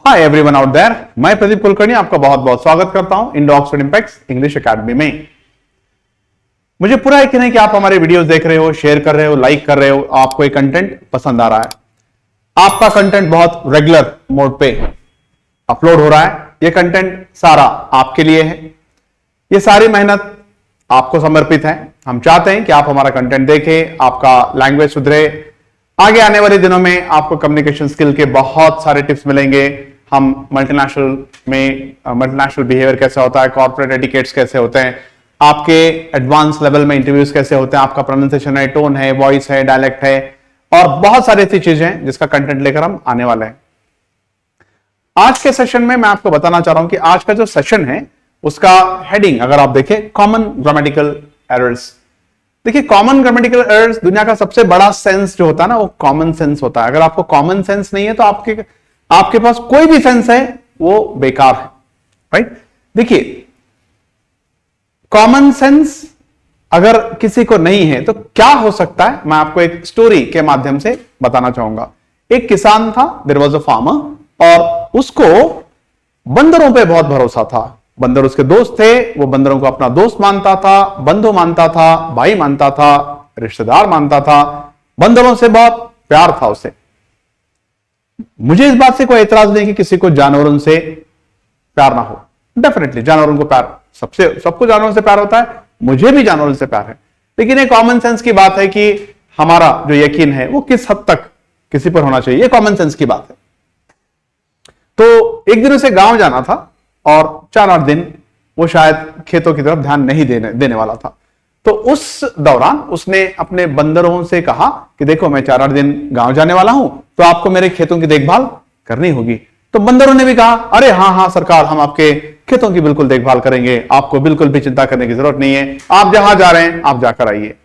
Hi everyone out there, मैं प्रदीप कुलकर्णी आपका बहुत बहुत स्वागत करता हूं Indo Oxford impacts English academy में। मुझे पूरा यकीन है कि आप हमारे वीडियोस देख रहे हो, शेयर कर रहे हो, लाइक कर रहे हो, आपको ये कंटेंट पसंद आ रहा है। आपका कंटेंट बहुत रेगुलर मोड पे अपलोड हो रहा है। ये कंटेंट सारा आपके लिए है। ये सारी मेहनत आपको समर्पित है। हम चाहते हैं कि आप हमारा कंटेंट देखें, आपका लैंग्वेज सुधरे। आगे आने वाले दिनों में आपको कम्युनिकेशन स्किल के बहुत सारे टिप्स मिलेंगे। हम मल्टीनेशनल बिहेवियर कैसे होता है, कॉर्पोरेट एटिकेट्स कैसे होते हैं, आपके एडवांस लेवल में इंटरव्यूज कैसे होते हैं, आपका प्रोनाउंसिएशन है, टोन है, वॉइस है, डायलेक्ट है, और बहुत सारी ऐसी चीजें हैं जिसका कंटेंट लेकर हम आने वाले हैं। आज के सेशन में मैं आपको बताना चाह रहा हूं कि आज का जो सेशन है उसका हेडिंग अगर आप देखें, कॉमन ग्रामेटिकल एरर्स। देखिए, कॉमन ग्रामेटिकल एरर्स, दुनिया का सबसे बड़ा सेंस जो होता है ना, वो कॉमन सेंस होता है। अगर आपको कॉमन सेंस नहीं है तो आपके पास कोई भी सेंस है वो बेकार है, राइट। देखिए, कॉमन सेंस अगर किसी को नहीं है तो क्या हो सकता है, मैं आपको एक स्टोरी के माध्यम से बताना चाहूंगा। एक किसान था, देयर वाज अ फार्मर, और उसको बंदरों पे बहुत भरोसा था। बंदर उसके दोस्त थे, वो बंदरों को अपना दोस्त मानता था, बंधु मानता था, भाई मानता था, रिश्तेदार मानता था। बंदरों से बहुत प्यार था उसे। मुझे इस बात से कोई एतराज नहीं कि किसी को जानवरों से प्यार ना हो। डेफिनेटली जानवरों को प्यार, सबको जानवरों से प्यार होता है, मुझे भी जानवरों से प्यार है। लेकिन एक कॉमन सेंस की बात है कि हमारा जो यकीन है वो किस हद तक किसी पर होना चाहिए, ये कॉमन सेंस की बात है। तो एक दिन उसे गांव जाना था और 4-8 दिन वो शायद खेतों की तरफ ध्यान नहीं देने वाला था। तो उस दौरान उसने अपने बंदरों से कहा कि देखो, मैं 4-8 दिन गांव जाने वाला हूं, तो आपको मेरे खेतों की देखभाल करनी होगी। तो बंदरों ने भी कहा, अरे हाँ हाँ सरकार, हम आपके खेतों की बिल्कुल देखभाल करेंगे, आपको बिल्कुल भी चिंता करने की जरूरत नहीं है, आप जहां जा रहे हैं आप जाकर आइए।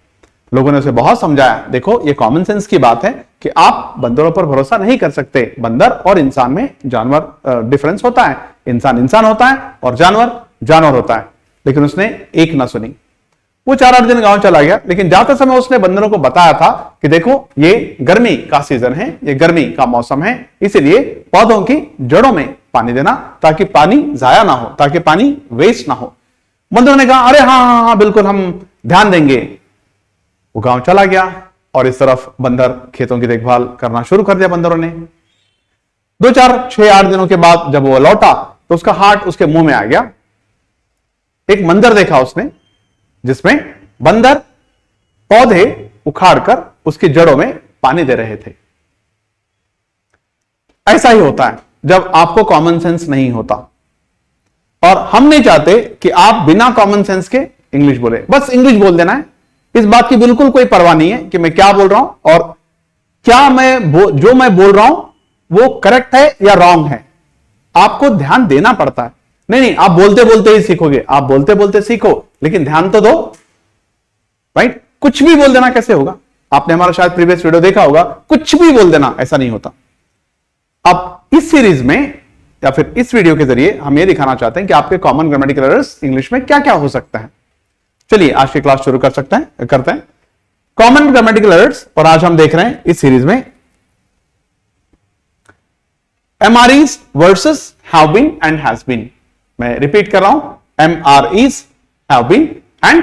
लोगों ने उसे बहुत समझाया, देखो ये कॉमन सेंस की बात है कि आप बंदरों पर भरोसा नहीं कर सकते। बंदर और इंसान में जानवर डिफरेंस होता है, इंसान होता है और जानवर होता है। लेकिन उसने एक ना सुनी। वो 4-8 दिन गांव चला गया, लेकिन जाते समय उसने बंदरों को बताया था कि देखो, ये गर्मी का सीजन है, ये गर्मी का मौसम है, इसीलिए पौधों की जड़ों में पानी देना, ताकि पानी जाया ना हो, ताकि पानी वेस्ट ना हो। बंदरों ने कहा, अरे हाँ हाँ हाँ बिल्कुल, हम ध्यान देंगे। वो गांव चला गया और इस तरफ बंदर खेतों की देखभाल करना शुरू कर दिया बंदरों ने। 2-4-6-8 दिनों के बाद जब वो लौटा तो उसका हार्ट उसके मुंह में आ गया। एक मंदिर देखा उसने जिसमें बंदर पौधे उखाड़कर उसकी जड़ों में पानी दे रहे थे। ऐसा ही होता है जब आपको कॉमन सेंस नहीं होता, और हम नहीं चाहते कि आप बिना कॉमन सेंस के इंग्लिश बोले। बस इंग्लिश बोल देना है, इस बात की बिल्कुल कोई परवाह नहीं है कि मैं क्या बोल रहा हूं और क्या जो मैं बोल रहा हूं वो करेक्ट है या रॉन्ग है। आपको ध्यान देना पड़ता है। नहीं, आप बोलते बोलते ही सीखोगे, आप बोलते बोलते सीखो, लेकिन ध्यान तो दो, राइट। कुछ भी बोल देना कैसे होगा? आपने हमारा शायद प्रीवियस वीडियो देखा होगा, कुछ भी बोल देना ऐसा नहीं होता। अब इस सीरीज में या फिर इस वीडियो के जरिए हम ये दिखाना चाहते हैं कि आपके कॉमन ग्रामेटिकल एरर्स इंग्लिश में क्या क्या हो सकता है। चलिए आज की क्लास शुरू करते हैं कॉमन ग्रामेटिकल एरर्स। और आज हम देख रहे हैं इस सीरीज में MREs versus have been and has been। मैं रिपीट कर रहा हूं, MREs, have been and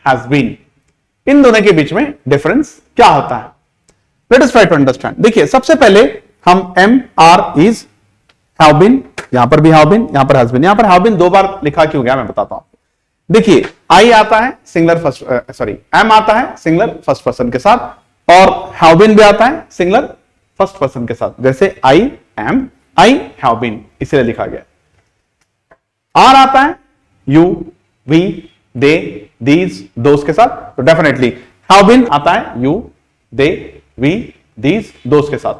has been। इन दोनों के बीच में डिफरेंस क्या होता है? Let us try to understand. देखिए, सबसे पहले हम MREs, have been, यहां पर भी have been, यहां पर has been। यहां पर have been 2 बार लिखा क्यों गया मैं बताता हूं। देखिए, I आता है सिंगुलर M आता है सिंगुलर फर्स्ट पर्सन के साथ, और have been भी आता है सिंगुलर फर्स्ट पर्सन के साथ। जैसे I am, I have been, इसलिए लिखा गया। R आता है you, we, they, these, those के साथ, तो डेफिनेटली have been आता है you, they, we, these, those के साथ।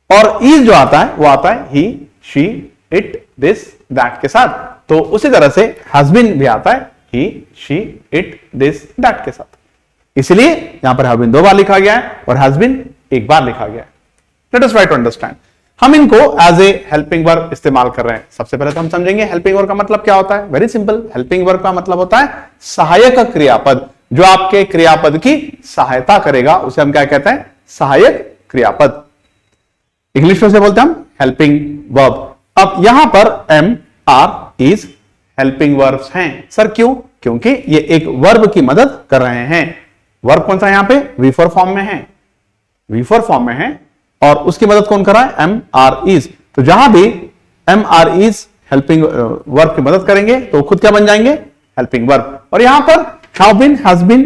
और is जो आता है वो आता है he, she, it, this, that के साथ। तो उसी तरह से has been भी आता है he, she, it, this, that के साथ। इसलिए यहां पर have been 2 बार लिखा गया है और has been 1 बार लिखा गया है। Let us try to understand. हम इनको एज ए हेल्पिंग वर्ब इस्तेमाल कर रहे हैं। सबसे पहले तो हम समझेंगे हेल्पिंग वर्ब का मतलब क्या होता है। वेरी सिंपल, हेल्पिंग वर्ब का मतलब होता है सहायक क्रियापद, जो आपके क्रियापद की सहायता करेगा, उसे हम क्या कहते हैं? सहायक क्रियापद। इंग्लिश में से बोलते हैं हम हेल्पिंग वर्ब। अब यहां पर am are is helping verbs हैं। सर क्यों? क्योंकि ये एक वर्ब की मदद कर रहे हैं। वर्ब कौन सा यहां पे? V4 फॉर्म में है, V4 फॉर्म में है, और उसकी मदद कौन कर रहा है? Am are is. तो जहां भी am are is helping verb की मदद करेंगे तो खुद क्या बन जाएंगे? Helping verb. और यहां पर हैव बीन, हैज बीन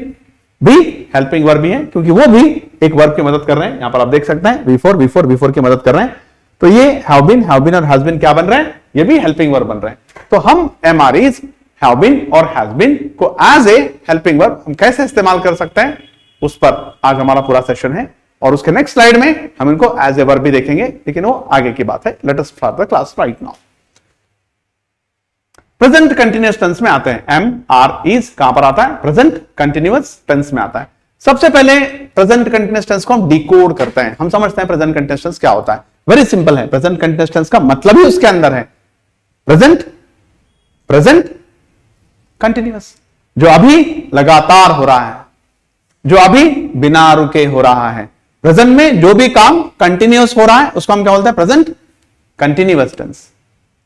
भी हेल्पिंग वर्ब ही है, क्योंकि वो भी एक वर्ब की मदद कर रहे हैं। यहां पर आप देख सकते हैं V4 की मदद कर रहे हैं। तो ये हैव बीन और हैज बीन क्या बन रहे हैं? ये भी हेल्पिंग वर्ब बन रहे हैं। तो हम am are is, have been और हैज बीन को एज ए हेल्पिंग वर्ब हम कैसे इस्तेमाल कर सकते हैं, उस पर आज हमारा पूरा सेशन है। और उसके नेक्स्ट स्लाइड में हम इनको एज ए वर्ब भी देखेंगे, लेकिन वो आगे की बात है। Let us start the class right now. Present continuous tense में आते हैं। एम आर इज कहां पर आता है? प्रेजेंट कंटिन्यूअस टेंस में आता है। सबसे पहले प्रेजेंट कंटिन्यूअस टेंस को हम डिकोड करते हैं। हम समझते हैं प्रेजेंट कंटिन्यूअस टेंस क्या होता है। वेरी सिंपल है। प्रेजेंट कंटिन्यूअस टेंस का मतलब ही उसके अंदर है प्रेजेंट कंटिन्यूअस, जो अभी लगातार हो रहा है, जो अभी बिना रुके हो रहा है। प्रेजेंट में जो भी काम कंटिन्यूअस हो रहा है उसको हम क्या बोलते हैं? Present continuous tense.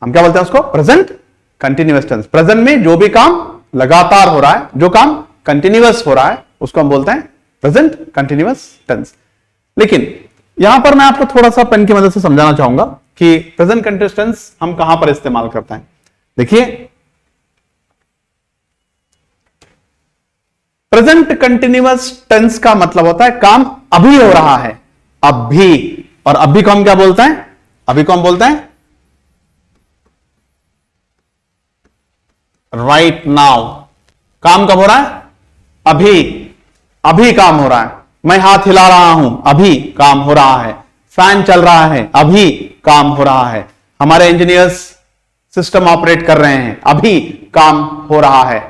हम क्या बोलते हैं उसको? Present continuous tense. प्रेजेंट में जो भी काम लगातार हो रहा है, जो काम कंटिन्यूअस हो रहा है, उसको हम बोलते हैं प्रेजेंट कंटिन्यूअस टेंस। लेकिन यहां पर मैं आपको थोड़ा सा पेन की मदद से समझाना चाहूंगा कि प्रेजेंट कंटिन्यूअस टेंस हम कहां पर इस्तेमाल करते हैं। देखिए, प्रेजेंट कंटिन्यूअस टेंस का मतलब होता है काम अभी हो रहा है, अभी। और अभी को हम क्या बोलते हैं? अभी को हम बोलते हैं राइट नाउ। काम कब हो रहा है? अभी। अभी काम हो रहा है। मैं हाथ हिला रहा हूं, अभी काम हो रहा है। फैन चल रहा है, अभी काम हो रहा है। हमारे इंजीनियर्स सिस्टम ऑपरेट कर रहे हैं, अभी काम हो रहा है।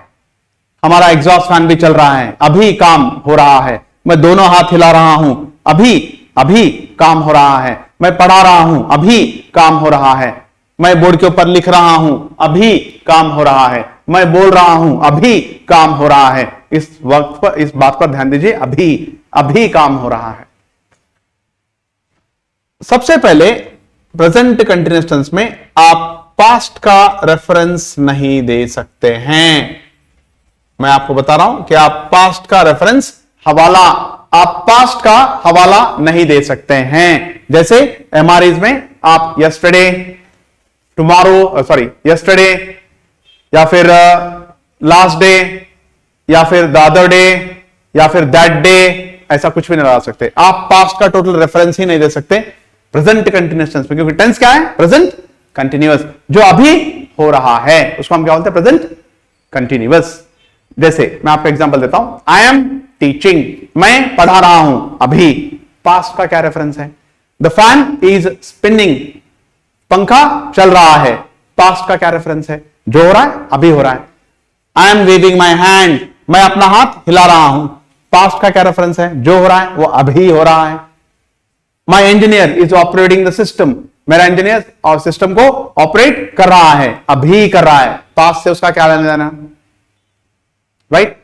हमारा एग्जॉस्ट फैन भी चल रहा है, अभी काम हो रहा है। मैं दोनों हाथ हिला रहा हूं, अभी काम हो रहा है। मैं पढ़ा रहा हूं, अभी काम हो रहा है। मैं बोर्ड के ऊपर लिख रहा हूं, अभी काम हो रहा है। मैं बोल रहा हूं, अभी काम हो रहा है। इस वक्त पर, इस बात पर ध्यान दीजिए, अभी काम हो रहा है। सबसे पहले प्रेजेंट कंटिन्यूअस टेंस में आप पास्ट का रेफरेंस नहीं दे सकते हैं। मैं आपको बता रहा हूं कि आप पास्ट का रेफरेंस, हवाला, आप पास्ट का हवाला नहीं दे सकते हैं। जैसे एमआरईज में आप यस्टरडे, टुमारो, यस्टरडे, या फिर लास्ट डे, या फिर द अदर डे, या फिर दैट डे, ऐसा कुछ भी नहीं लगा सकते। आप पास्ट का टोटल रेफरेंस ही नहीं दे सकते प्रेजेंट कंटिन्यूअस टेंस में, क्योंकि टेंस क्या है? Present continuous. जो अभी हो रहा है उसको हम क्या बोलते हैं? Present continuous. जैसे मैं आपको एग्जांपल देता हूं, आई एम टीचिंग, मैं पढ़ा रहा हूं, अभी। पास्ट का क्या रेफरेंस है? द फैन इज स्पिनिंग, पंखा चल रहा है। पास्ट का क्या रेफरेंस है? जो हो रहा है, अभी हो रहा है। I am waving my hand, मैं अपना हाथ हिला रहा हूं। पास्ट का क्या रेफरेंस है? जो हो रहा है वो अभी हो रहा है। My engineer is operating the system, मेरा इंजीनियर और सिस्टम को ऑपरेट कर रहा है, अभी कर रहा है। पास्ट से उसका क्या लेना देना? Right.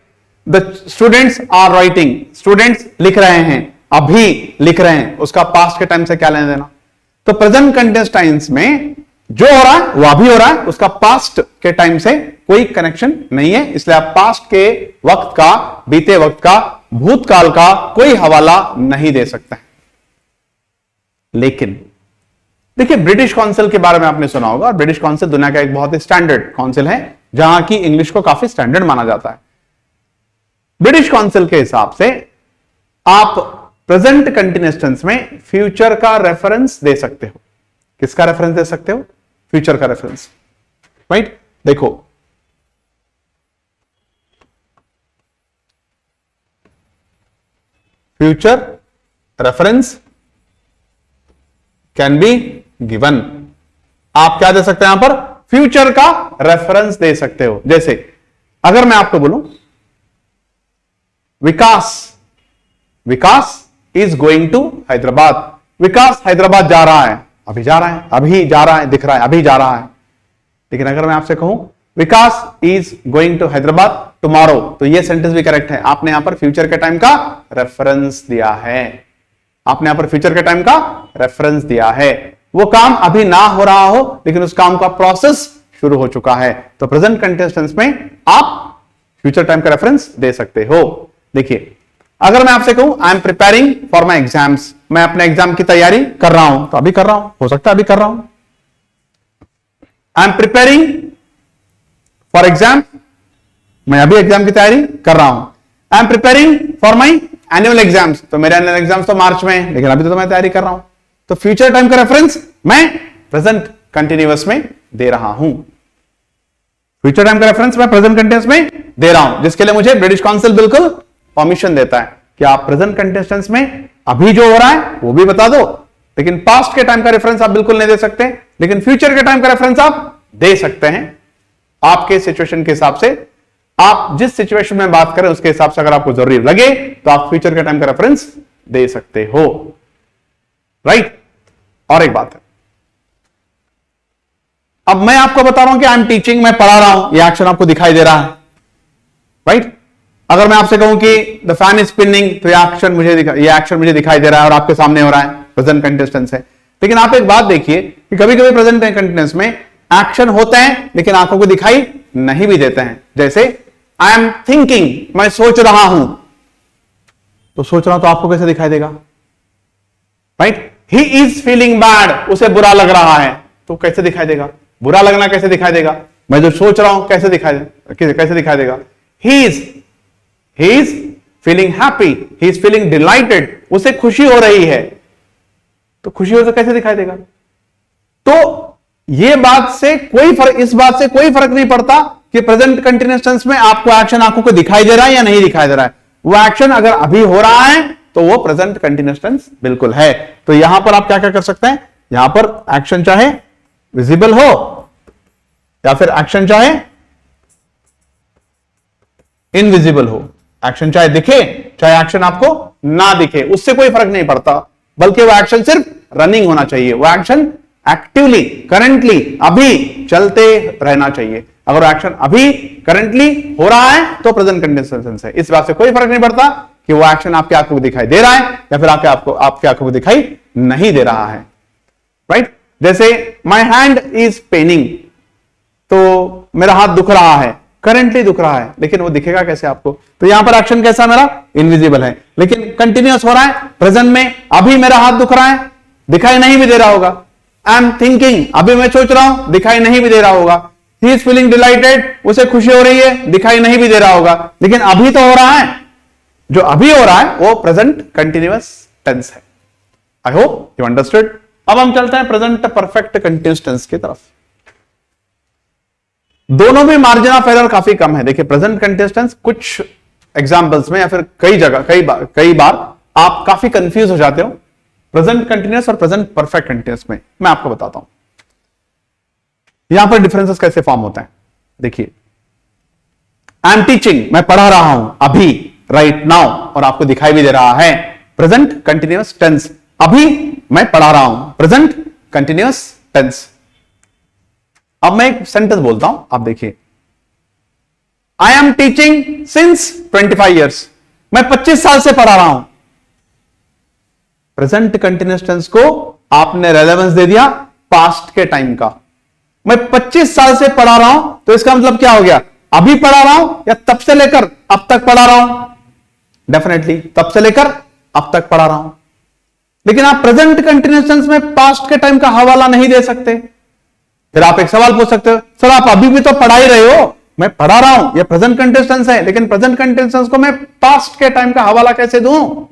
The students are writing, students लिख रहे हैं, अभी लिख रहे हैं। उसका पास्ट के टाइम से क्या लेना देना? तो प्रेजेंट कंटिन्यूअस टाइम्स में जो हो रहा है वो अभी हो रहा है, उसका पास्ट के टाइम से कोई कनेक्शन नहीं है। इसलिए आप पास्ट के वक्त का, बीते वक्त का, भूतकाल का कोई हवाला नहीं दे सकते। लेकिन देखिए, ब्रिटिश काउंसिल के बारे में आपने सुना होगा। ब्रिटिश काउंसिल दुनिया का एक बहुत ही स्टैंडर्ड काउंसिल है, जहां की इंग्लिश को काफी स्टैंडर्ड माना जाता है। ब्रिटिश काउंसिल के हिसाब से आप प्रेजेंट कंटिन्यूअस टेंस में फ्यूचर का रेफरेंस दे सकते हो। किसका रेफरेंस दे सकते हो? फ्यूचर का रेफरेंस। राइट। देखो, future reference can be given. आप क्या दे सकते हैं यहां पर? फ्यूचर का रेफरेंस दे सकते हो। जैसे अगर मैं आपको बोलूं विकास इज गोइंग टू हैदराबाद, विकास हैदराबाद जा रहा है, अभी जा रहा है, अभी जा रहा है, दिख रहा है, अभी जा रहा है। लेकिन अगर मैं आपसे कहूं Vikas is going to Hyderabad tomorrow, तो यह सेंटेंस भी करेक्ट है। आपने यहां पर फ्यूचर के टाइम का रेफरेंस दिया है। आपने यहां पर फ्यूचर के टाइम का रेफरेंस दिया है। वो काम अभी ना हो रहा हो लेकिन उस काम का प्रोसेस शुरू हो चुका है, तो प्रेजेंट कंटिन्यूअस टेंस में आप फ्यूचर टाइम का रेफरेंस दे सकते हो। देखिए, अगर मैं आपसे कहूं I am preparing for my exams, मैं अपने एग्जाम की तैयारी कर रहा हूं, तो अभी कर रहा हूं, हो सकता है अभी कर रहा हूं। I am preparing for exam, मैं अभी एग्जाम की तैयारी कर रहा हूं। I am preparing for my annual exams, तो मेरे एनुअल एग्जाम्स तो मार्च में है, लेकिन अभी तो मैं तैयारी कर रहा हूं। तो फ्यूचर टाइम का रेफरेंस मैं प्रेजेंट कंटिन्यूअस में दे रहा हूं। फ्यूचर टाइम का रेफरेंस मैं प्रेजेंट कंटिन्यूअस में दे रहा हूं, जिसके लिए मुझे ब्रिटिश काउंसिल बिल्कुल परमिशन देता है कि आप प्रेजेंट कंटिन्यूअस टेंस में अभी जो हो रहा है वो भी बता दो, लेकिन पास्ट के टाइम का रेफरेंस आप बिल्कुल नहीं दे सकते, लेकिन फ्यूचर के टाइम का रेफरेंस आप दे सकते हैं आपके सिचुएशन के हिसाब से। आप जिस सिचुएशन में बात करें उसके हिसाब से अगर आपको जरूरी लगे तो आप फ्यूचर के टाइम का रेफरेंस दे सकते हो, राइट। और एक बात है, अब मैं आपको बता रहा हूं कि आई एम टीचिंग, मैं पढ़ा रहा हूं, यह एक्शन आपको दिखाई दे रहा है, राइट। अगर मैं आपसे कहूं कि द फैन इज स्पिनिंग, तो यह एक्शन मुझे दिखाई दे रहा है और आपके सामने हो रहा है, प्रेजेंट कंटिन्यूअस टेंस है। लेकिन आप एक बात देखिए कि कभी कभी प्रेजेंट कंटिन्यूअस में एक्शन होते हैं लेकिन आंखों को दिखाई नहीं भी देते हैं। जैसे आई एम थिंकिंग, मैं सोच रहा हूं, तो सोच रहा हूं तो आपको कैसे दिखाई देगा, right. He is feeling bad, उसे बुरा लग रहा है, तो कैसे दिखाई देगा, बुरा लगना कैसे दिखाई देगा, मैं जो सोच रहा हूं कैसे दिखाई देगा। He is feeling happy, he is feeling dilated, उसे खुशी हो रही है, तो खुशी हो तो कैसे दिखाई देगा। तो ये बात से कोई फर्क, इस बात से कोई फर्क नहीं पड़ता कि प्रेजेंट कंटिन्यूअस टेंस में आपको एक्शन आंखों को दिखाई दे रहा है या नहीं दिखाई दे रहा है। वो एक्शन अगर अभी हो रहा है तो वो प्रेजेंट कंटिन्यूअस टेंस बिल्कुल है। तो यहां पर आप क्या क्या कर सकते हैं, यहां पर एक्शन चाहे विजिबल हो या फिर एक्शन चाहे इनविजिबल हो, एक्शन चाहे दिखे चाहे एक्शन आपको ना दिखे, उससे कोई फर्क नहीं पड़ता, बल्कि वो एक्शन सिर्फ रनिंग होना चाहिए, वो एक्शन एक्टिवली करंटली अभी चलते रहना चाहिए। अगर एक्शन अभी करंटली हो रहा है तो प्रेजेंट कंटिन्यूअस टेंस है। इस बात से कोई फर्क नहीं पड़ता कि वो एक्शन आपके आंखों को दिखाई दे रहा है या फिर आपके आंखों को दिखाई नहीं दे रहा है, राइट। जैसे माई हैंड इज पेनिंग, तो मेरा हाथ दुख रहा है, करंटली दुख रहा है, लेकिन वो दिखेगा कैसे आपको, तो यहां पर एक्शन कैसा मेरा इनविजिबल है, लेकिन कंटिन्यूअस हो रहा है प्रेजेंट में, अभी मेरा हाथ दुख रहा है, दिखाई नहीं भी दे रहा होगा। आई एम थिंकिंग, अभी मैं सोच रहा हूं, दिखाई नहीं भी दे रहा होगा। ही इज फीलिंग डिलाइटेड, उसे खुशी हो रही है, दिखाई नहीं भी दे रहा होगा, लेकिन अभी तो हो रहा है, जो अभी हो रहा है वो प्रेजेंट कंटिन्यूअस टेंस है। आई होप यू अंडरस्टूड। अब हम चलते हैं प्रेजेंट परफेक्ट कंटिन्यूअस टेंस की तरफ। दोनों में मार्जिन ऑफ एरर काफी कम है। देखिए, प्रेजेंट कंटिन्यूअस टेंस कुछ एग्जांपल्स में या फिर कई बार आप काफी कंफ्यूज हो जाते हो प्रेजेंट कंटिन्यूअस और प्रेजेंट परफेक्ट कंटिन्यूअस में। मैं आपको बताता हूं यहां पर डिफरेंसेस कैसे फॉर्म होता है। देखिए, आई एम टीचिंग, मैं पढ़ा रहा हूं अभी, राइट नाउ, और आपको दिखाई भी दे रहा है, प्रेजेंट कंटिन्यूअस टेंस। अभी मैं पढ़ा रहा हूं, प्रेजेंट कंटिन्यूअस टेंस। अब मैं एक सेंटेंस बोलता हूं, आप देखिए, I am teaching since 25 years, मैं 25 साल से पढ़ा रहा हूं। प्रेजेंट कंटिन्यूअस टेंस को आपने रेलेवेंस दे दिया पास्ट के टाइम का। मैं 25 साल से पढ़ा रहा हूं, तो इसका मतलब क्या हो गया, अभी पढ़ा रहा हूं या तब से लेकर अब तक पढ़ा रहा हूं। डेफिनेटली तब से लेकर अब तक पढ़ा रहा हूं, लेकिन आप प्रेजेंट कंटिन्यूअस टेंस में पास्ट के टाइम का हवाला नहीं दे सकते। फिर आप एक सवाल पूछ सकते हो, सर आप अभी भी तो पढ़ा ही रहे हो, मैं पढ़ा रहा हूं, यह प्रेजेंट कंटिन्यूअस टेंस है, लेकिन प्रेजेंट कंटिन्यूअस टेंस को मैं पास्ट के टाइम का हवाला कैसे दूं।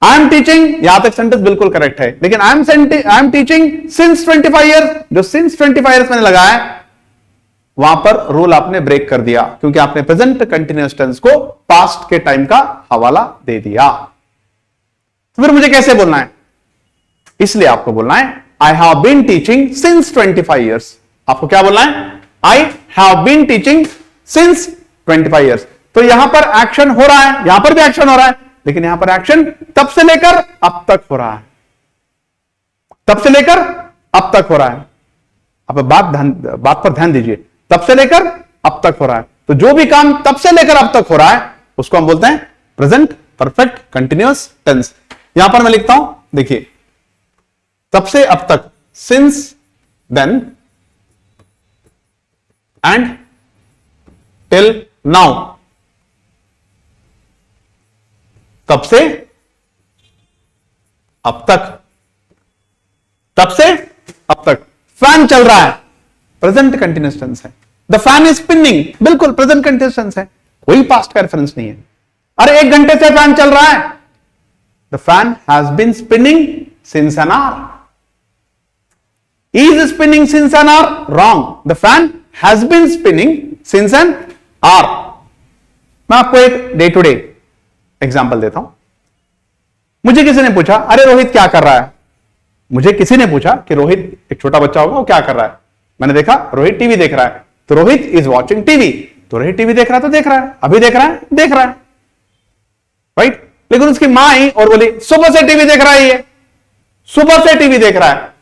आई एम टीचिंग, यहां तक सेंटेंस बिल्कुल करेक्ट है, लेकिन I am teaching since 25 years, जो सिंस 25 ईयर्स मैंने लगाया वहां पर रूल आपने ब्रेक कर दिया, क्योंकि आपने प्रेजेंट कंटिन्यूअस टेंस को पास्ट के टाइम का हवाला दे दिया। तो फिर मुझे कैसे बोलना है, इसलिए आपको बोलना है I have been teaching since 25 years. आपको क्या बोलना है, I have been teaching since 25 years. तो यहां पर एक्शन हो रहा है, यहां पर भी एक्शन हो रहा है, लेकिन यहां पर एक्शन तब से लेकर अब तक हो रहा है, तब से लेकर अब तक हो रहा है। अब बात पर ध्यान दीजिए, तब से लेकर अब तक हो रहा है, तो जो भी काम तब से लेकर अब तक हो रहा है उसको हम बोलते हैं प्रेजेंट परफेक्ट कंटिन्यूअस टेंस। यहां पर मैं लिखता हूं, देखिए, तब से अब तक, since then and till now, तब से अब तक, तब से अब तक फैन चल रहा है, प्रेजेंट कंटिन्यूअस टेंस है। द फैन इज स्पिनिंग, बिल्कुल प्रेजेंट कंटिन्यूअस टेंस है, कोई पास्ट का रेफरेंस नहीं है। अरे 1 घंटे से फैन चल रहा है, the fan has been spinning since an hour. Is spinning since an hour, wrong, the fan has been spinning since an hour. मैं आपको एक डे टू डे एग्जाम्पल देता हूं। मुझे किसी ने पूछा, अरे रोहित क्या कर रहा है? मुझे किसी ने पूछा कि रोहित, एक छोटा बच्चा होगा, वो क्या कर रहा है? मैंने देखा रोहित टीवी देख रहा है, तो रोहित इज वॉचिंग टीवी। तो रोहित टीवी देख रहा है तो देख रहा है, अभी देख रहा है, देख रहा है, राइट। लेकिन उसकी मां आई और बोली सुबह से टीवी देख रहा है, ये सुबह से टीवी देख रहा है,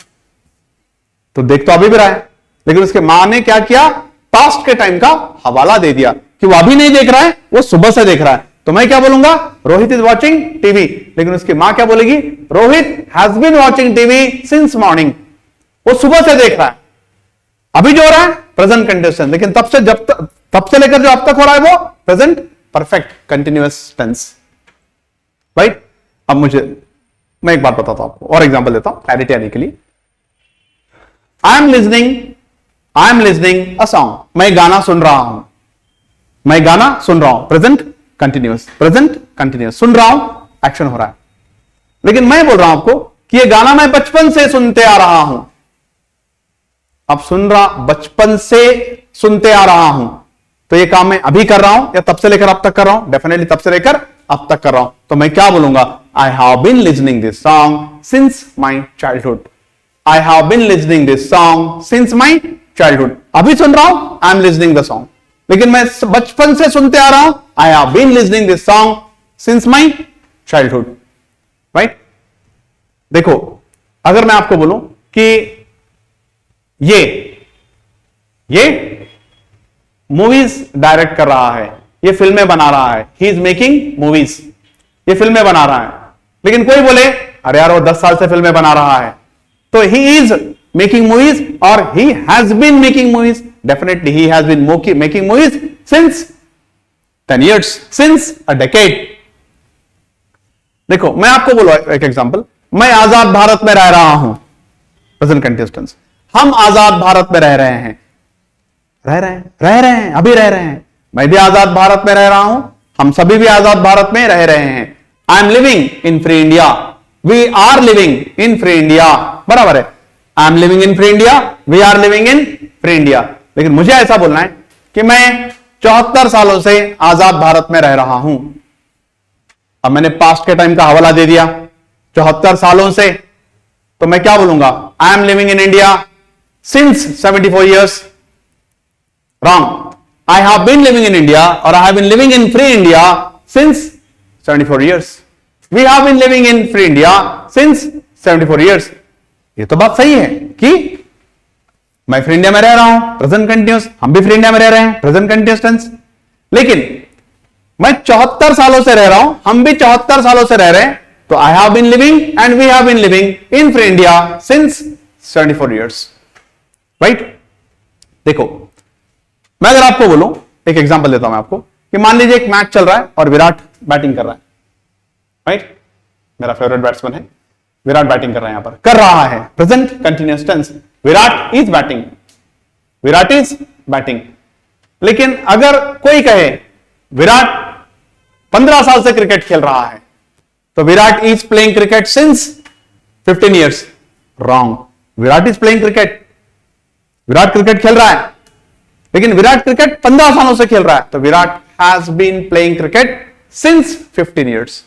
तो देख तो अभी भी रहा है। लेकिन उसके मां ने क्या किया, पास्ट के टाइम का हवाला दे दिया कि वो अभी नहीं देख रहा है, वो सुबह से देख रहा है। तो मैं क्या बोलूंगा, रोहित इज वॉचिंग टीवी। लेकिन उसकी मां क्या बोलेगी, Rohit has been watching TV since morning, वो सुबह से देख रहा है। अभी जो हो रहा है प्रेजेंट कंटिन्यूअस, लेकिन तब से लेकर जो अब तक हो रहा है वो present perfect continuous tense, right. अब मैं एक बात बताता हूं आपको, और एग्जांपल देता हूं क्लैरिटी आने के लिए। आई एम लिजनिंग अ सॉन्ग, मैं गाना सुन रहा हूं, मैं गाना सुन रहा हूं, प्रेजेंट कंटिन्यूअस, सुन रहा हूं, एक्शन हो रहा है। लेकिन मैं बोल रहा हूं आपको कि ये गाना मैं बचपन से सुनते आ रहा हूं। अब बचपन से सुनते आ रहा हूं, तो ये काम मैं अभी कर रहा हूं या तब से लेकर अब तक कर रहा हूं? डेफिनेटली तब से लेकर अब तक कर रहा हूं। तो मैं क्या बोलूंगा, I have been listening this song since my childhood. I have been listening this song since my childhood. अभी सुन रहा हूं, I am listening the song, लेकिन मैं बचपन से सुनते आ रहा हूं, I have been listening this song since my childhood, right. देखो, अगर मैं आपको बोलूं कि ये मूवीज डायरेक्ट कर रहा है, ये फिल्में बना रहा है, ही इज मेकिंग मूवीज, ये फिल्में बना रहा है। लेकिन कोई बोले अरे यार वो 10 साल से फिल्में बना रहा है, तो ही इज मेकिंग मूवीज और he has been making movies. Definitely he has been making movies since 10 years, since a decade. देखो, मैं आपको बोलो एक एग्जांपल, मैं आजाद भारत में रह रहा हूं, प्रेजेंट कंटिन्यूअस टेंस। हम आजाद भारत में रह रहे हैं, अभी रह रहे हैं। मैं भी आजाद भारत में रह रहा हूं, हम सभी भी आजाद भारत में रह रहे हैं। I am living in free India, we are living in free India, बराबर है। I am living in free India, we are living in free India. लेकिन मुझे ऐसा बोलना है कि मैं 74 सालों से आजाद भारत में रह रहा हूं। अब मैंने पास्ट के टाइम का हवाला दे दिया 74 सालों से, तो मैं क्या बोलूंगा, I am living in India since 74 years, wrong. I have been living in India और I have been living in free India since 74 years, we have been living in free India since 74 years। ये तो बात सही है कि मैं free India में रह रहा हूं, प्रेजेंट कंटिन्यूअस, हम भी फ्री इंडिया में रह रहे हैं, प्रेजेंट कंटिन्यूअस टेंस। लेकिन मैं 74 सालों से रह रहा हूं, हम भी 74 सालों से रह रहे हैं, तो I have been living and we have been living in free India since 74 years, right. देखो, मैं अगर आपको बोलूं, एक एग्जांपल देता हूं मैं आपको, कि मान लीजिए एक मैच चल रहा है और विराट बैटिंग कर रहा है, राइट। मेरा फेवरेट बैट्समैन है, विराट बैटिंग कर रहा है, यहां पर कर रहा है, present continuous tense, Virat is batting, Virat is batting. लेकिन अगर कोई कहे विराट 15 साल से क्रिकेट खेल रहा है, तो Virat is playing cricket since 15 years, wrong. Virat is playing cricket, Virat cricket खेल रहा है, लेकिन विराट क्रिकेट 15 सालों से खेल रहा है, तो Virat has been playing cricket since 15 years।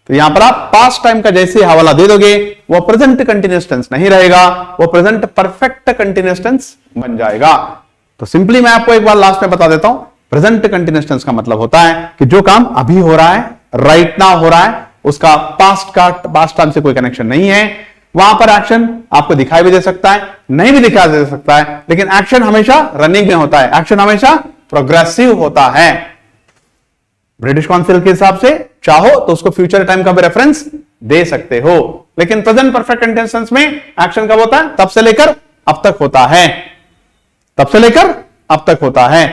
तो यहां पर आप पास्ट टाइम का जैसे हवाला दे दोगे, वो प्रेजेंट कंटिन्यूअस टेंस नहीं रहेगा, वो प्रेजेंट परफेक्ट कंटिन्यूअस टेंस बन जाएगा। तो सिंपली मैं आपको एक बार लास्ट में बता देता हूं, प्रेजेंट कंटिन्यूअस टेंस का मतलब होता है कि जो काम अभी हो रहा है, राइट नाउ हो रहा है, उसका पास्ट टाइम से कोई कनेक्शन नहीं है। वहां पर एक्शन आपको दिखाई भी दे सकता है, नहीं भी दिखाई दे सकता है, लेकिन एक्शन हमेशा रनिंग में होता है, एक्शन हमेशा प्रोग्रेसिव होता है। ब्रिटिश काउंसिल के हिसाब से चाहो तो उसको फ्यूचर टाइम का भी रेफरेंस दे सकते हो, लेकिन प्रेजेंट परफेक्ट कंटीन्यूअस में एक्शन कब होता है? तब से लेकर अब तक होता है, तब से लेकर अब तक होता है।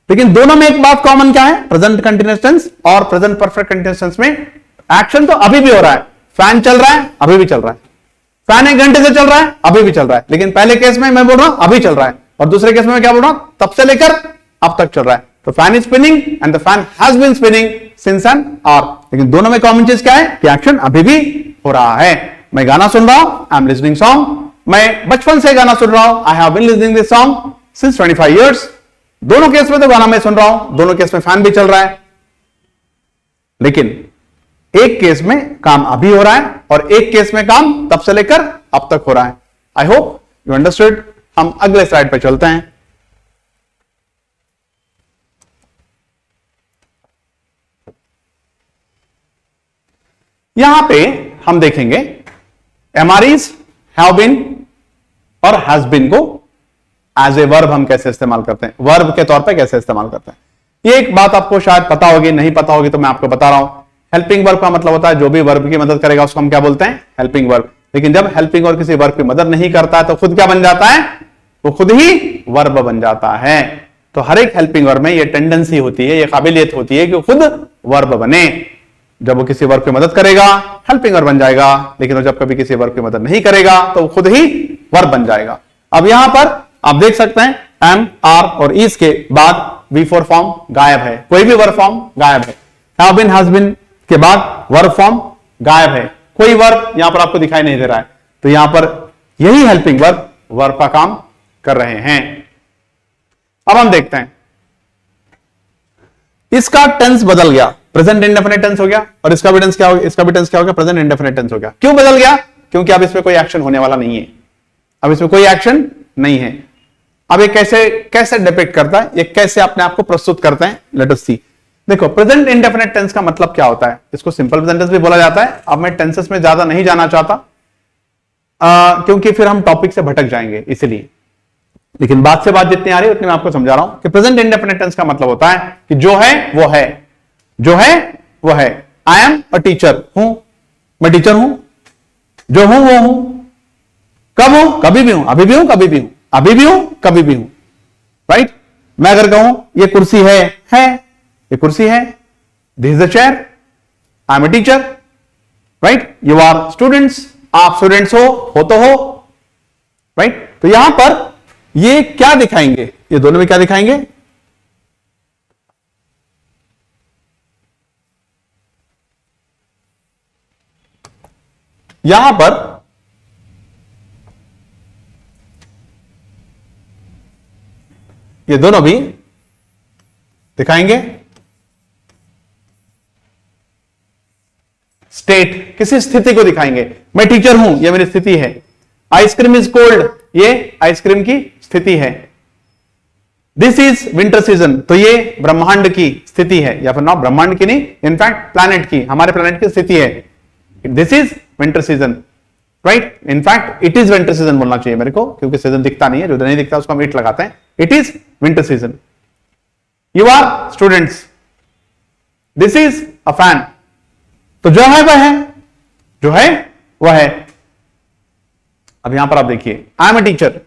लेकिन दोनों में एक बात कॉमन क्या है? प्रेजेंट कंटीन्यूअस टेंस और प्रेजेंट परफेक्ट कंटीन्यूअस टेंस में एक्शन तो अभी भी हो रहा है। फैन चल रहा है, अभी भी चल रहा है। फैन 1 घंटे से चल रहा है, अभी भी चल रहा है। लेकिन पहले केस में मैं बोल रहा हूं अभी चल रहा है, और दूसरे केस में मैं क्या बोल रहा हूं? तब से लेकर अब तक चल रहा है। तो fan is spinning and the fan has been spinning since an hour. लेकिन दोनों में कॉमन चीज क्या है? कि एक्शन अभी भी हो रहा है। मैं गाना सुन रहा हूं, आई एम लिसनिंग सॉन्ग। मैं बचपन से गाना सुन रहा हूं, I have been listening this song since 25 years. दोनों केस में तो गाना मैं सुन रहा हूं, दोनों केस में फैन भी चल रहा है। लेकिन एक केस में काम अभी हो रहा है और एक केस में काम तब से लेकर अब तक हो रहा है। आई होप यू अंडरस्टूड। हम अगले स्लाइड पे चलते हैं। यहां पे हम देखेंगे एमआरईज, हैव बीन और हैज बीन को एज ए वर्ब हम कैसे इस्तेमाल करते हैं, वर्ब के तौर पे कैसे इस्तेमाल करते हैं। ये एक बात आपको शायद पता होगी, नहीं पता होगी तो मैं आपको बता रहा हूं। हेल्पिंग वर्ब का मतलब होता है जो भी वर्ब की मदद करेगा उसको हम क्या बोलते हैं? Helping verb. लेकिन जब हेल्पिंग और किसी वर्ब की मदद नहीं करता है तो खुद क्या बन जाता है? वो खुद ही वर्ब बन जाता है। तो हर एक हेल्पिंग वर्ब में ये टेंडेंसी होती है, ये काबिलियत होती है कि वो खुद वर्ब बने। जब वो किसी वर्ब की मदद करेगा हेल्पिंग वर्ब बन जाएगा, लेकिन वो जब कभी किसी वर्ब की मदद नहीं करेगा तो वो खुद ही वर्ब बन जाएगा। अब यहां पर आप देख सकते हैं एम, आर और इज के बाद V4 फॉर्म गायब है, कोई भी वर्ब फॉर्म गायब है। हैव बीन, हैज बीन के बाद वर्ब फॉर्म गायब है, कोई वर्ब यहां पर आपको दिखाई नहीं दे रहा है। तो यहां पर यही हेल्पिंग वर्ब वर्ब का काम कर रहे हैं। अब हम देखते हैं इसका टेंस बदल गया, प्रेजेंट इंडेफिनिट टेंस हो गया, और इसका भी टेंस क्या हो गया? इसका भी टेंस क्या हो गया? प्रेजेंट इंडेफिनिट टेंस हो गया। क्यों बदल गया? क्योंकि अब इसमें कोई एक्शन होने वाला नहीं है, अब इसमें कोई एक्शन नहीं है। अब ये कैसे डिपिक्ट करता है, ये कैसे अपने आप को प्रस्तुत करते हैं, लेट अस सी। देखो प्रेजेंट इंडेफिनिट टेंस का मतलब क्या होता है? इसको सिंपल प्रेजेंट टेंस भी बोला जाता है। अब मैं टेंसेस में ज्यादा नहीं जाना चाहता क्योंकि फिर हम टॉपिक से भटक जाएंगे, इसलिए। लेकिन बात से बात जितनी आ रही है उतनी मैं आपको समझा रहा हूं कि प्रेजेंट इंडेफिनिट टेंस का मतलब होता है कि जो है वो है, जो है वो है। आई एम अ टीचर, हूं, मैं टीचर हूं, जो हूं वो हूं। कब हूं? कभी भी हूं, अभी भी हूं, कभी भी हूं, अभी भी हूं, कभी भी हूं, राइट। मैं अगर कहूं ये कुर्सी है, ये कुर्सी है, this is a chair, I am a teacher, right. You are students, आप स्टूडेंट्स हो तो हो, राइट। तो यहां पर ये क्या दिखाएंगे? ये दोनों में क्या दिखाएंगे? यहां पर ये दोनों भी दिखाएंगे स्टेट, किसी स्थिति को दिखाएंगे। मैं टीचर हूं, ये मेरी स्थिति है। आइसक्रीम इज कोल्ड, ये आइसक्रीम की स्थिति है। दिस इज विंटर सीजन, तो ये ब्रह्मांड की स्थिति है, या फिर ना ब्रह्मांड की नहीं, इनफैक्ट प्लैनेट की, हमारे प्लैनेट की स्थिति है। This is winter season, right. In fact it is winter season बोलना चाहिए मेरे को, क्योंकि सीजन दिखता नहीं है, जो नहीं दिखता उसको हम इट लगाते हैं। It is winter season. You are students, this is a fan, तो जो है वह है, जो है वह है। अब यहां पर आप देखिए आई एम अ टीचर,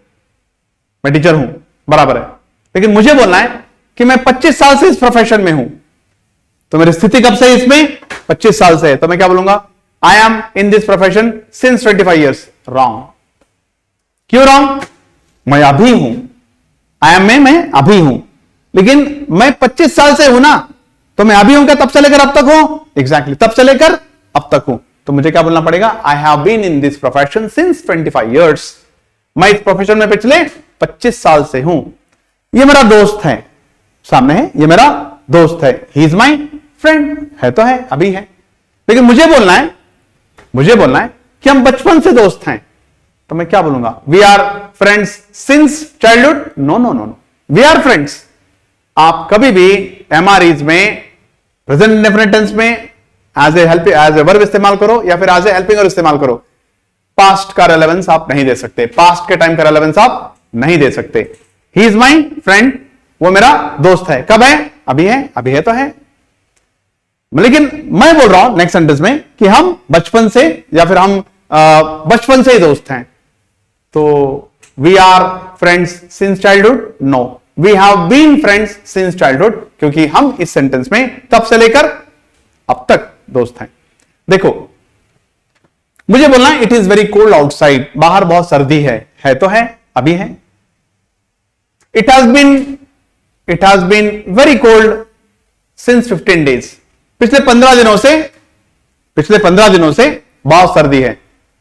मैं टीचर हूं, बराबर है। लेकिन मुझे बोलना है कि मैं 25 साल से इस प्रोफेशन में हूं, तो मेरी स्थिति कब से इसमें? 25 साल से है। तो मैं क्या बोलूंगा? I M in this profession since 25 years. Wrong. क्यों रॉन्ग? मैं अभी हूं, आई एम में मैं अभी हूं, लेकिन मैं 25 साल से हूं ना, तो मैं अभी हूं क्या तब से लेकर अब तक हूं? एग्जैक्टली, तब से लेकर अब तक हूं। तो मुझे क्या बोलना पड़ेगा? I have been in this profession since 25 years. मैं इस प्रोफेशन में पिछले 25 साल से हूं। ये मेरा दोस्त है, सामने है, ये मेरा दोस्त है। ही इज माई फ्रेंड, है तो है, अभी है। लेकिन मुझे बोलना है कि हम बचपन से दोस्त हैं, तो मैं क्या बोलूंगा? We are friends since childhood. No no no no, we are friends. आप कभी भी एमआरईज में प्रेजेंट इंडेफिनिट टेंस में एज ए वर्ब इस्तेमाल करो या फिर एज ए हेल्पिंग वर्ब इस्तेमाल करो, पास्ट का रेलेवेंस आप नहीं दे सकते, पास्ट के टाइम का रेलेवेंस आप नहीं दे सकते। ही इज माई फ्रेंड, वो मेरा दोस्त है। कब है? अभी है, अभी है तो है। लेकिन मैं बोल रहा हूं नेक्स्ट सेंटेंस में कि हम बचपन से या फिर हम बचपन से ही दोस्त हैं। तो we are friends since childhood, no, we have been friends since childhood, क्योंकि हम इस सेंटेंस में तब से लेकर अब तक दोस्त हैं। देखो, मुझे बोलना है it is very cold outside, बाहर बहुत सर्दी है तो है, अभी है। It has been very cold since 15 days, पिछले 15 दिनों से बहुत सर्दी है।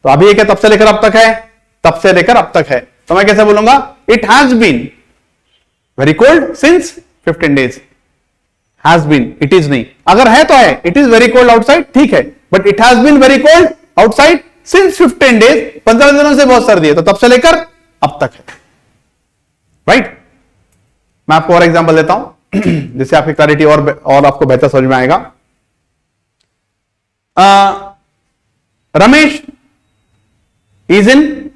तो अभी है क्या, तब से लेकर अब तक है, तब से लेकर अब तक है। तो मैं कैसे बोलूंगा, it has been very cold since 15 days. Has been, it is नहीं, अगर है तो है, it is very cold outside, ठीक है, but it has been very cold outside since 15 days, 15 दिनों से बहुत सर्दी है, तो तब से लेकर अब तक है, राइट। मैं आपको और एग्जांपल देता हूं जिससे आपकी क्लैरिटी और आपको बेहतर समझ में आएगा। Ramesh is in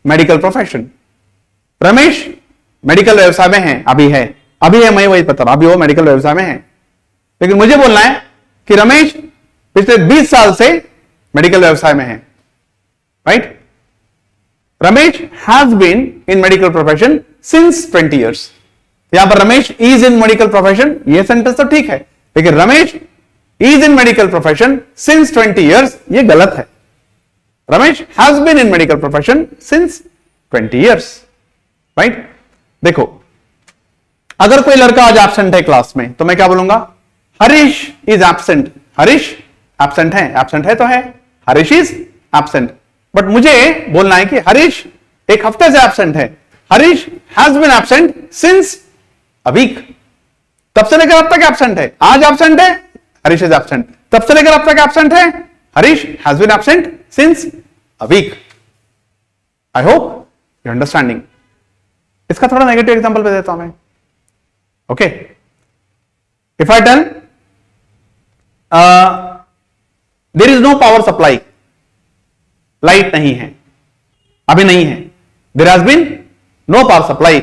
medical profession, Ramesh medical व्यवसाय में है, अभी है, मैं वही पता रहा, अभी वो मेडिकल व्यवसाय में है। लेकिन मुझे बोलना है कि रमेश पिछले 20 साल से मेडिकल व्यवसाय में है, right. Ramesh has been in medical profession since 20 years. यहां पर Ramesh is in medical profession, ये सेंटेंस तो ठीक है, लेकिन Ramesh is in medical profession since 20 years, ये गलत है। Ramesh has been in medical profession since 20 years, right. देखो, अगर कोई लड़का आज एब्सेंट है क्लास में, तो मैं क्या बोलूंगा, Harish is absent. Harish absent है तो है, हरीश इज एब्सेंट। बट मुझे बोलना है कि हरीश एक हफ्ते से एब्सेंट है, Harish has been absent since a week. तब से लेकर अब तक एब्सेंट है, आज एब्सेंट है, हरीश इज एब्सेंट, तब से लेकर अब तक एब्सेंट है, Harish has been absent since a week. I hope you understanding. इसका थोड़ा नेगेटिव एग्जांपल पे देता हूं मैं, okay. If I tell there is no power supply, light नहीं है, अभी नहीं है। There has been no power supply,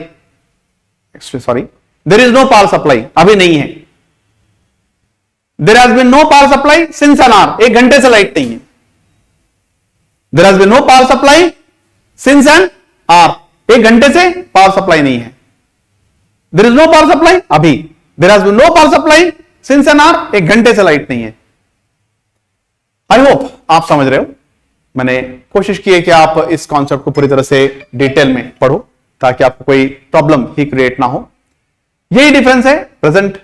sorry, there is no power supply, अभी नहीं है। There has been no power supply since an hour, 1 घंटे से लाइट नहीं है। There has been no power supply since an hour, 1 घंटे से power supply नहीं है। There is no power supply, अभी। There has been no power supply since an hour, 1 घंटे से लाइट नहीं है। आई होप आप समझ रहे हो। मैंने कोशिश की है कि आप इस कॉन्सेप्ट को पूरी तरह से डिटेल में पढ़ो, ताकि आपको कोई प्रॉब्लम ही क्रिएट ना हो। यही डिफरेंस है प्रेजेंट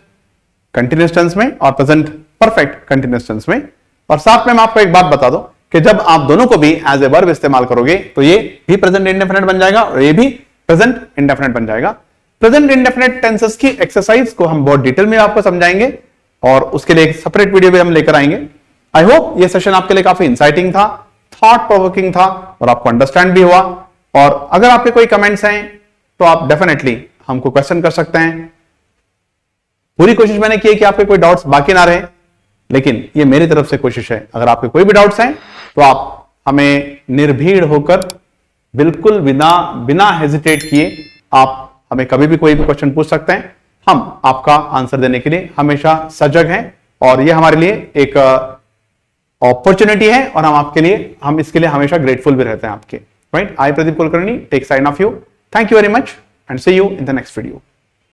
कंटिन्यूअस टेंस में और प्रेजेंट परफेक्ट कंटिन्यूअस टेंस में। और साथ में मैं आपको एक बात बता दूं कि जब आप दोनों को भी एज ए वर्ब इस्तेमाल करोगे, तो ये भी प्रेजेंट इंडेफिनिट बन जाएगा और ये भी प्रेजेंट इंडेफिनिट बन जाएगा। प्रेजेंट इंडेफिनिट टेंसेस की एक्सरसाइज को हम बहुत डिटेल में आपको समझाएंगे और उसके लिए एक सेपरेट वीडियो भी हम लेकर आएंगे। आई होप ये सेशन आपके लिए काफी इंसाइटिंग था, थॉट प्रोवोकिंग था और आपको अंडरस्टैंड भी हुआ। और अगर आपके कोई कमेंट्स हैं तो आप डेफिनेटली हमको क्वेश्चन कर सकते हैं। पूरी कोशिश मैंने की है कि आपके कोई डाउट्स बाकी ना रहे, लेकिन ये मेरी तरफ से कोशिश है। अगर आपके कोई भी डाउट्स हैं तो आप हमें निर्भीड़ होकर, बिल्कुल बिना हेजिटेट किए आप हमें कभी भी कोई भी क्वेश्चन पूछ सकते हैं। हम आपका आंसर देने के लिए हमेशा सजग हैं और ये हमारे लिए एक अपॉर्चुनिटी है और हम इसके लिए हमेशा ग्रेटफुल भी रहते हैं आपके, right. I Pradeep Kulkarni take side of you. Thank you very much and see you in the next video.